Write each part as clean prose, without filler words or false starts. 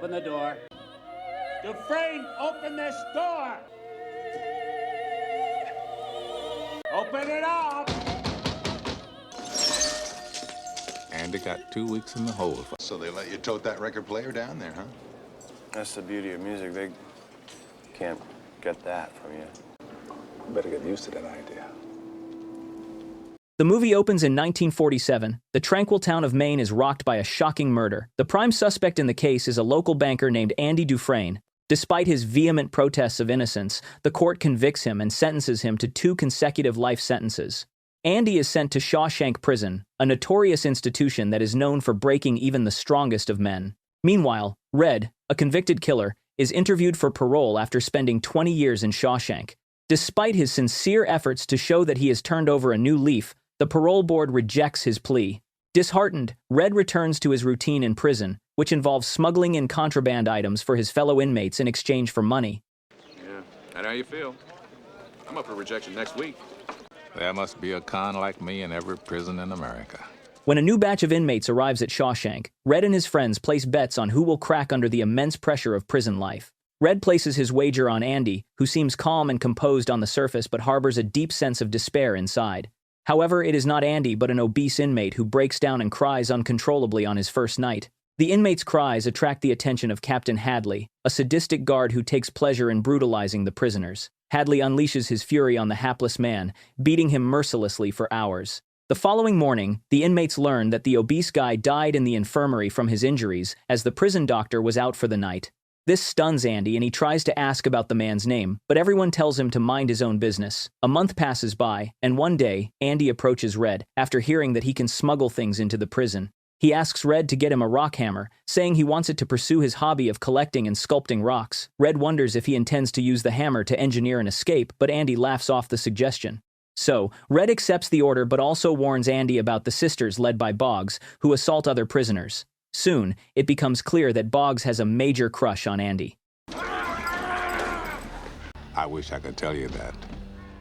Open the door. Dufresne, open this door! Open it up! Andy got 2 weeks in the hole. So they let you tote that record player down there, huh? That's the beauty of music. They can't get that from you. Better get used to that idea. The movie opens in 1947. The tranquil town of Maine is rocked by a shocking murder. The prime suspect in the case is a local banker named Andy Dufresne. Despite his vehement protests of innocence, the court convicts him and sentences him to 2 consecutive life sentences. Andy is sent to Shawshank Prison, a notorious institution that is known for breaking even the strongest of men. Meanwhile, Red, a convicted killer, is interviewed for parole after spending 20 years in Shawshank. Despite his sincere efforts to show that he has turned over a new leaf, the parole board rejects his plea. Disheartened, Red returns to his routine in prison, which involves smuggling in contraband items for his fellow inmates in exchange for money. Yeah, and how you feel? I'm up for rejection next week. There must be a con like me in every prison in America. When a new batch of inmates arrives at Shawshank, Red and his friends place bets on who will crack under the immense pressure of prison life. Red places his wager on Andy, who seems calm and composed on the surface but harbors a deep sense of despair inside. However, it is not Andy but an obese inmate who breaks down and cries uncontrollably on his first night. The inmate's cries attract the attention of Captain Hadley, a sadistic guard who takes pleasure in brutalizing the prisoners. Hadley unleashes his fury on the hapless man, beating him mercilessly for hours. The following morning, the inmates learn that the obese guy died in the infirmary from his injuries as the prison doctor was out for the night. This stuns Andy and he tries to ask about the man's name, but everyone tells him to mind his own business. A month passes by, and one day, Andy approaches Red after hearing that he can smuggle things into the prison. He asks Red to get him a rock hammer, saying he wants it to pursue his hobby of collecting and sculpting rocks. Red wonders if he intends to use the hammer to engineer an escape, but Andy laughs off the suggestion. So, Red accepts the order but also warns Andy about the sisters led by Boggs, who assault other prisoners. Soon, it becomes clear that Boggs has a major crush on Andy. I wish I could tell you that.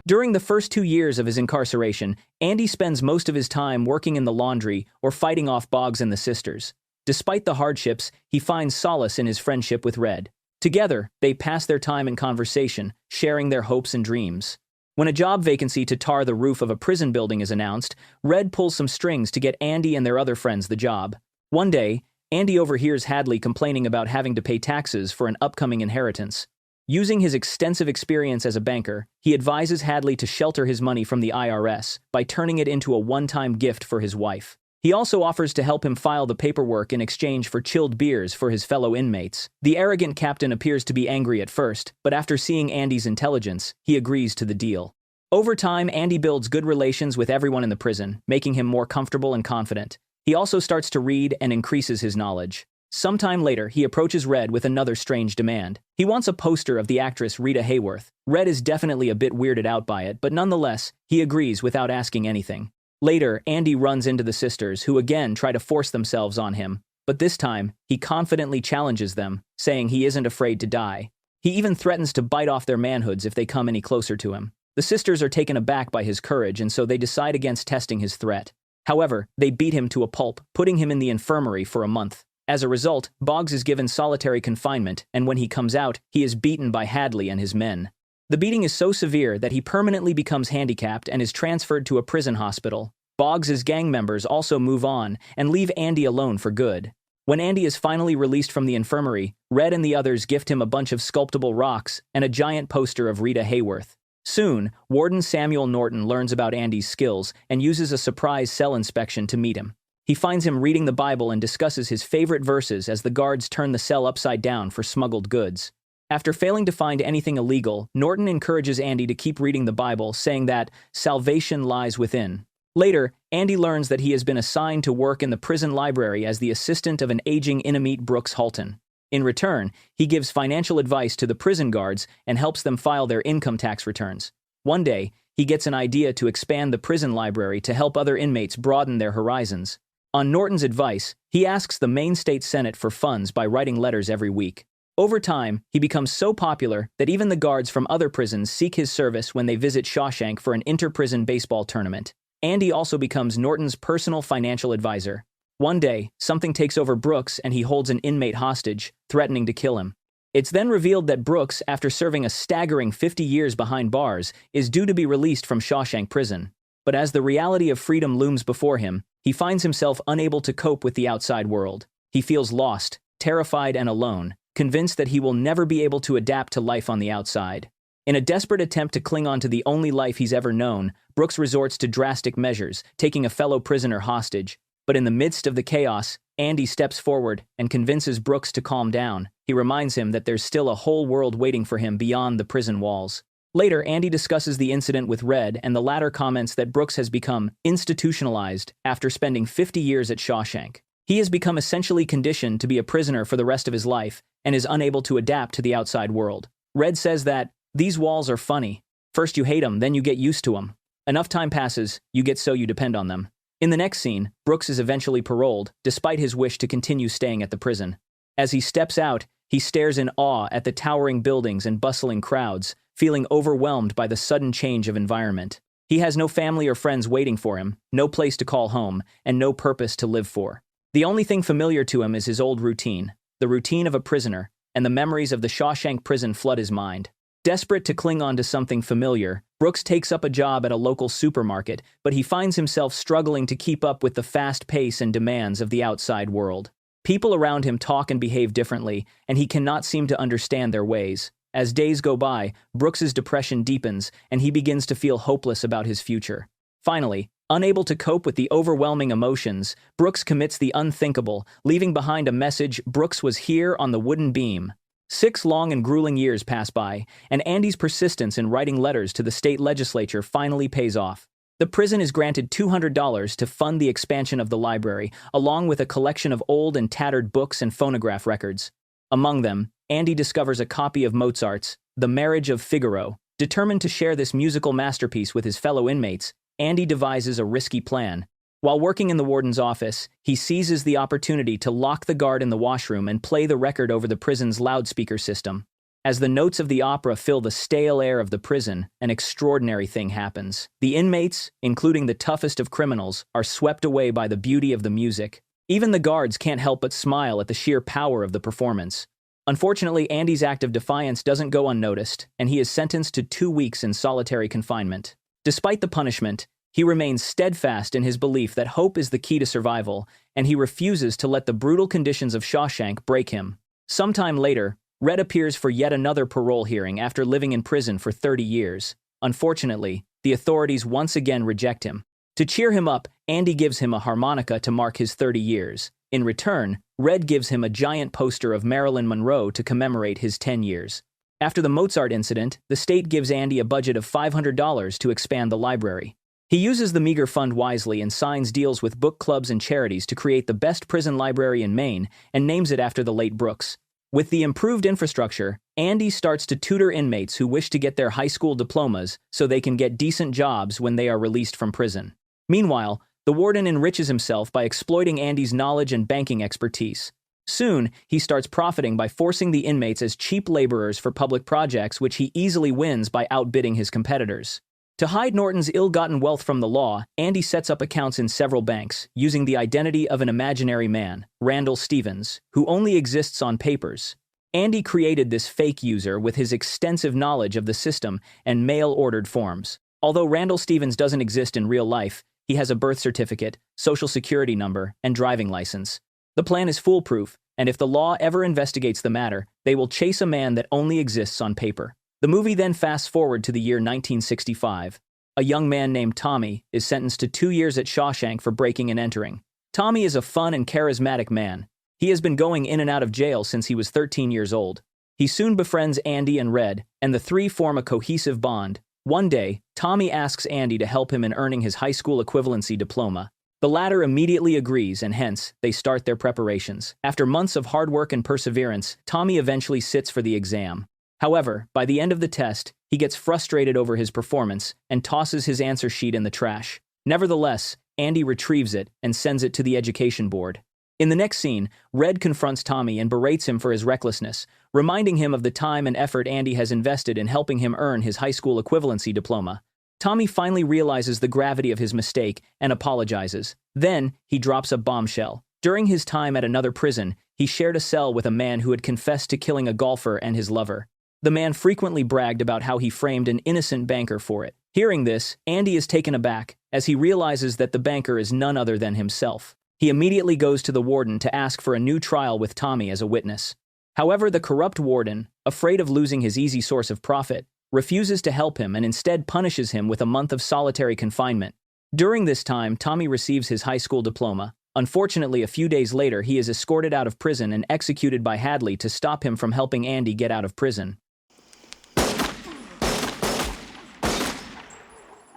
During the first 2 years of his incarceration, Andy spends most of his time working in the laundry or fighting off Boggs and the sisters. Despite the hardships, he finds solace in his friendship with Red. Together, they pass their time in conversation, sharing their hopes and dreams. When a job vacancy to tar the roof of a prison building is announced, Red pulls some strings to get Andy and their other friends the job. One day, Andy overhears Hadley complaining about having to pay taxes for an upcoming inheritance. Using his extensive experience as a banker, he advises Hadley to shelter his money from the IRS by turning it into a one-time gift for his wife. He also offers to help him file the paperwork in exchange for chilled beers for his fellow inmates. The arrogant captain appears to be angry at first, but after seeing Andy's intelligence, he agrees to the deal. Over time, Andy builds good relations with everyone in the prison, making him more comfortable and confident. He also starts to read and increases his knowledge. Sometime later, he approaches Red with another strange demand. He wants a poster of the actress Rita Hayworth. Red is definitely a bit weirded out by it, but nonetheless, he agrees without asking anything. Later, Andy runs into the sisters, who again try to force themselves on him, but this time, he confidently challenges them, saying he isn't afraid to die. He even threatens to bite off their manhoods if they come any closer to him. The sisters are taken aback by his courage, and so they decide against testing his threat. However, they beat him to a pulp, putting him in the infirmary for a month. As a result, Boggs is given solitary confinement, and when he comes out, he is beaten by Hadley and his men. The beating is so severe that he permanently becomes handicapped and is transferred to a prison hospital. Boggs' gang members also move on and leave Andy alone for good. When Andy is finally released from the infirmary, Red and the others gift him a bunch of sculptable rocks and a giant poster of Rita Hayworth. Soon, Warden Samuel Norton learns about Andy's skills and uses a surprise cell inspection to meet him. He finds him reading the Bible and discusses his favorite verses as the guards turn the cell upside down for smuggled goods. After failing to find anything illegal, Norton encourages Andy to keep reading the Bible, saying that salvation lies within. Later, Andy learns that he has been assigned to work in the prison library as the assistant of an aging inmate Brooks Halton. In return, he gives financial advice to the prison guards and helps them file their income tax returns. One day, he gets an idea to expand the prison library to help other inmates broaden their horizons. On Norton's advice, he asks the Maine State Senate for funds by writing letters every week. Over time, he becomes so popular that even the guards from other prisons seek his service when they visit Shawshank for an inter-prison baseball tournament. Andy also becomes Norton's personal financial advisor. One day, something takes over Brooks and he holds an inmate hostage, threatening to kill him. It's then revealed that Brooks, after serving a staggering 50 years behind bars, is due to be released from Shawshank Prison. But as the reality of freedom looms before him, he finds himself unable to cope with the outside world. He feels lost, terrified, and alone, convinced that he will never be able to adapt to life on the outside. In a desperate attempt to cling on to the only life he's ever known, Brooks resorts to drastic measures, taking a fellow prisoner hostage. But in the midst of the chaos, Andy steps forward and convinces Brooks to calm down. He reminds him that there's still a whole world waiting for him beyond the prison walls. Later, Andy discusses the incident with Red, and the latter comments that Brooks has become institutionalized after spending 50 years at Shawshank. He has become essentially conditioned to be a prisoner for the rest of his life and is unable to adapt to the outside world. Red says that, "These walls are funny. First you hate them, then you get used to them. Enough time passes, you get so you depend on them." In the next scene, Brooks is eventually paroled, despite his wish to continue staying at the prison. As he steps out, he stares in awe at the towering buildings and bustling crowds, feeling overwhelmed by the sudden change of environment. He has no family or friends waiting for him, no place to call home, and no purpose to live for. The only thing familiar to him is his old routine, the routine of a prisoner, and the memories of the Shawshank Prison flood his mind. Desperate to cling on to something familiar, Brooks takes up a job at a local supermarket, but he finds himself struggling to keep up with the fast pace and demands of the outside world. People around him talk and behave differently, and he cannot seem to understand their ways. As days go by, Brooks's depression deepens, and he begins to feel hopeless about his future. Finally, unable to cope with the overwhelming emotions, Brooks commits the unthinkable, leaving behind a message: "Brooks was here on the wooden beam." 6 long and grueling years pass by, and Andy's persistence in writing letters to the state legislature finally pays off. The prison is granted $200 to fund the expansion of the library, along with a collection of old and tattered books and phonograph records. Among them, Andy discovers a copy of Mozart's The Marriage of Figaro. Determined to share this musical masterpiece with his fellow inmates, Andy devises a risky plan. While working in the warden's office, he seizes the opportunity to lock the guard in the washroom and play the record over the prison's loudspeaker system. As the notes of the opera fill the stale air of the prison, an extraordinary thing happens. The inmates, including the toughest of criminals, are swept away by the beauty of the music. Even the guards can't help but smile at the sheer power of the performance. Unfortunately, Andy's act of defiance doesn't go unnoticed, and he is sentenced to 2 weeks in solitary confinement. Despite the punishment, he remains steadfast in his belief that hope is the key to survival, and he refuses to let the brutal conditions of Shawshank break him. Sometime later, Red appears for yet another parole hearing after living in prison for 30 years. Unfortunately, the authorities once again reject him. To cheer him up, Andy gives him a harmonica to mark his 30 years. In return, Red gives him a giant poster of Marilyn Monroe to commemorate his 10 years. After the Mozart incident, the state gives Andy a budget of $500 to expand the library. He uses the meager fund wisely and signs deals with book clubs and charities to create the best prison library in Maine and names it after the late Brooks. With the improved infrastructure, Andy starts to tutor inmates who wish to get their high school diplomas so they can get decent jobs when they are released from prison. Meanwhile, the warden enriches himself by exploiting Andy's knowledge and banking expertise. Soon, he starts profiting by forcing the inmates as cheap laborers for public projects, which he easily wins by outbidding his competitors. To hide Norton's ill-gotten wealth from the law, Andy sets up accounts in several banks, using the identity of an imaginary man, Randall Stevens, who only exists on papers. Andy created this fake user with his extensive knowledge of the system and mail-ordered forms. Although Randall Stevens doesn't exist in real life, he has a birth certificate, social security number, and driving license. The plan is foolproof, and if the law ever investigates the matter, they will chase a man that only exists on paper. The movie then fasts forward to the year 1965. A young man named Tommy is sentenced to 2 years at Shawshank for breaking and entering. Tommy is a fun and charismatic man. He has been going in and out of jail since he was 13 years old. He soon befriends Andy and Red, and the three form a cohesive bond. One day, Tommy asks Andy to help him in earning his high school equivalency diploma. The latter immediately agrees, and hence, they start their preparations. After months of hard work and perseverance, Tommy eventually sits for the exam. However, by the end of the test, he gets frustrated over his performance and tosses his answer sheet in the trash. Nevertheless, Andy retrieves it and sends it to the education board. In the next scene, Red confronts Tommy and berates him for his recklessness, reminding him of the time and effort Andy has invested in helping him earn his high school equivalency diploma. Tommy finally realizes the gravity of his mistake and apologizes. Then, he drops a bombshell. During his time at another prison, he shared a cell with a man who had confessed to killing a golfer and his lover. The man frequently bragged about how he framed an innocent banker for it. Hearing this, Andy is taken aback, as he realizes that the banker is none other than himself. He immediately goes to the warden to ask for a new trial with Tommy as a witness. However, the corrupt warden, afraid of losing his easy source of profit, refuses to help him and instead punishes him with a month of solitary confinement. During this time, Tommy receives his high school diploma. Unfortunately, a few days later, he is escorted out of prison and executed by Hadley to stop him from helping Andy get out of prison.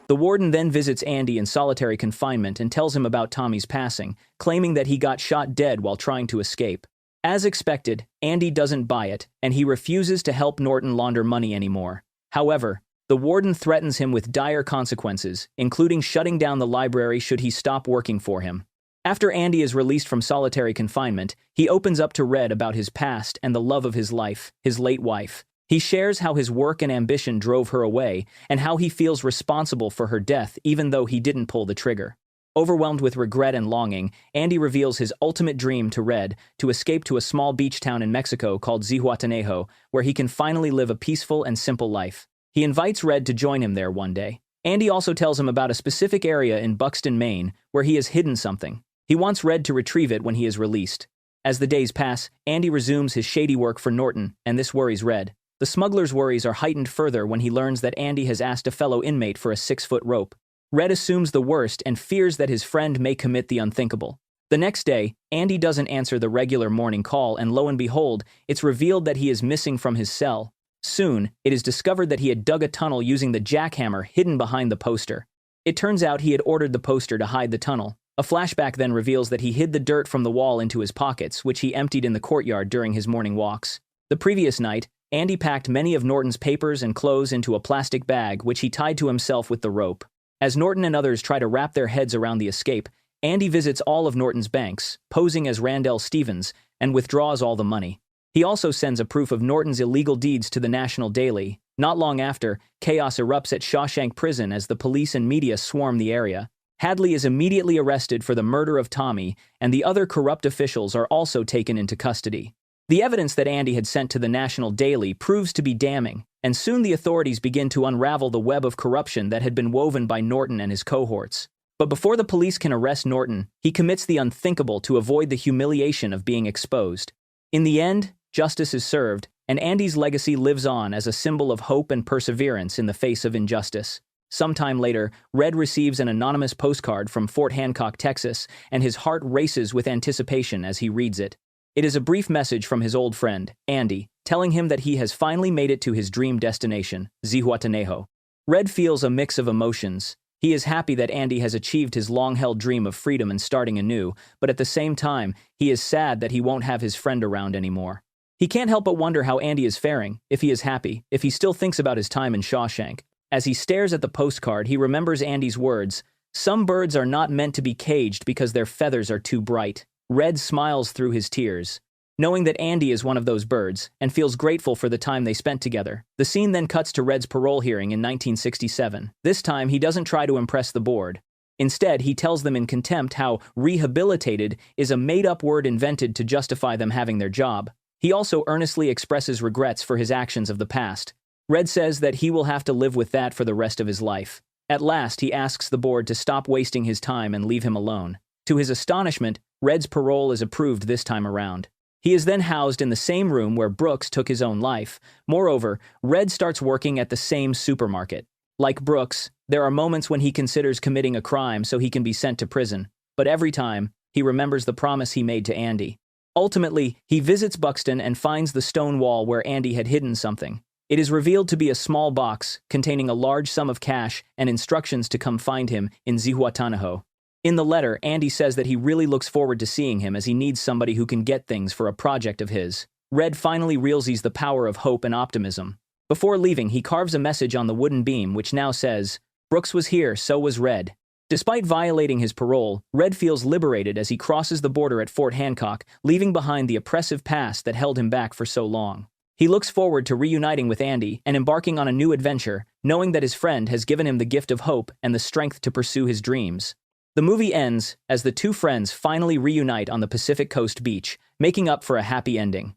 The warden then visits Andy in solitary confinement and tells him about Tommy's passing, claiming that he got shot dead while trying to escape. As expected, Andy doesn't buy it, and he refuses to help Norton launder money anymore. However, the warden threatens him with dire consequences, including shutting down the library should he stop working for him. After Andy is released from solitary confinement, he opens up to Red about his past and the love of his life, his late wife. He shares how his work and ambition drove her away, and how he feels responsible for her death even though he didn't pull the trigger. Overwhelmed with regret and longing, Andy reveals his ultimate dream to Red, to escape to a small beach town in Mexico called Zihuatanejo, where he can finally live a peaceful and simple life. He invites Red to join him there one day. Andy also tells him about a specific area in Buxton, Maine, where he has hidden something. He wants Red to retrieve it when he is released. As the days pass, Andy resumes his shady work for Norton, and this worries Red. The smuggler's worries are heightened further when he learns that Andy has asked a fellow inmate for a 6-foot rope. Red assumes the worst and fears that his friend may commit the unthinkable. The next day, Andy doesn't answer the regular morning call, and lo and behold, it's revealed that he is missing from his cell. Soon, it is discovered that he had dug a tunnel using the jackhammer hidden behind the poster. It turns out he had ordered the poster to hide the tunnel. A flashback then reveals that he hid the dirt from the wall into his pockets, which he emptied in the courtyard during his morning walks. The previous night, Andy packed many of Norton's papers and clothes into a plastic bag, which he tied to himself with the rope. As Norton and others try to wrap their heads around the escape, Andy visits all of Norton's banks, posing as Randell Stevens, and withdraws all the money. He also sends a proof of Norton's illegal deeds to the National Daily. Not long after, chaos erupts at Shawshank Prison as the police and media swarm the area. Hadley is immediately arrested for the murder of Tommy, and the other corrupt officials are also taken into custody. The evidence that Andy had sent to the National Daily proves to be damning, and soon the authorities begin to unravel the web of corruption that had been woven by Norton and his cohorts. But before the police can arrest Norton, he commits the unthinkable to avoid the humiliation of being exposed. In the end, justice is served, and Andy's legacy lives on as a symbol of hope and perseverance in the face of injustice. Sometime later, Red receives an anonymous postcard from Fort Hancock, Texas, and his heart races with anticipation as he reads it. It is a brief message from his old friend, Andy, telling him that he has finally made it to his dream destination, Zihuatanejo. Red feels a mix of emotions. He is happy that Andy has achieved his long-held dream of freedom and starting anew, but at the same time, he is sad that he won't have his friend around anymore. He can't help but wonder how Andy is faring, if he is happy, if he still thinks about his time in Shawshank. As he stares at the postcard, he remembers Andy's words, "Some birds are not meant to be caged because their feathers are too bright." Red smiles through his tears, knowing that Andy is one of those birds, and feels grateful for the time they spent together. The scene then cuts to Red's parole hearing in 1967. This time, he doesn't try to impress the board. Instead, he tells them in contempt how rehabilitated is a made-up word invented to justify them having their job. He also earnestly expresses regrets for his actions of the past. Red says that he will have to live with that for the rest of his life. At last, he asks the board to stop wasting his time and leave him alone. To his astonishment, Red's parole is approved this time around. He is then housed in the same room where Brooks took his own life. Moreover, Red starts working at the same supermarket. Like Brooks, there are moments when he considers committing a crime so he can be sent to prison, but every time, he remembers the promise he made to Andy. Ultimately, he visits Buxton and finds the stone wall where Andy had hidden something. It is revealed to be a small box containing a large sum of cash and instructions to come find him in Zihuatanejo. In the letter, Andy says that he really looks forward to seeing him as he needs somebody who can get things for a project of his. Red finally realizes the power of hope and optimism. Before leaving, he carves a message on the wooden beam which now says, "Brooks was here, so was Red." Despite violating his parole, Red feels liberated as he crosses the border at Fort Hancock, leaving behind the oppressive past that held him back for so long. He looks forward to reuniting with Andy and embarking on a new adventure, knowing that his friend has given him the gift of hope and the strength to pursue his dreams. The movie ends as the two friends finally reunite on the Pacific Coast beach, making up for a happy ending.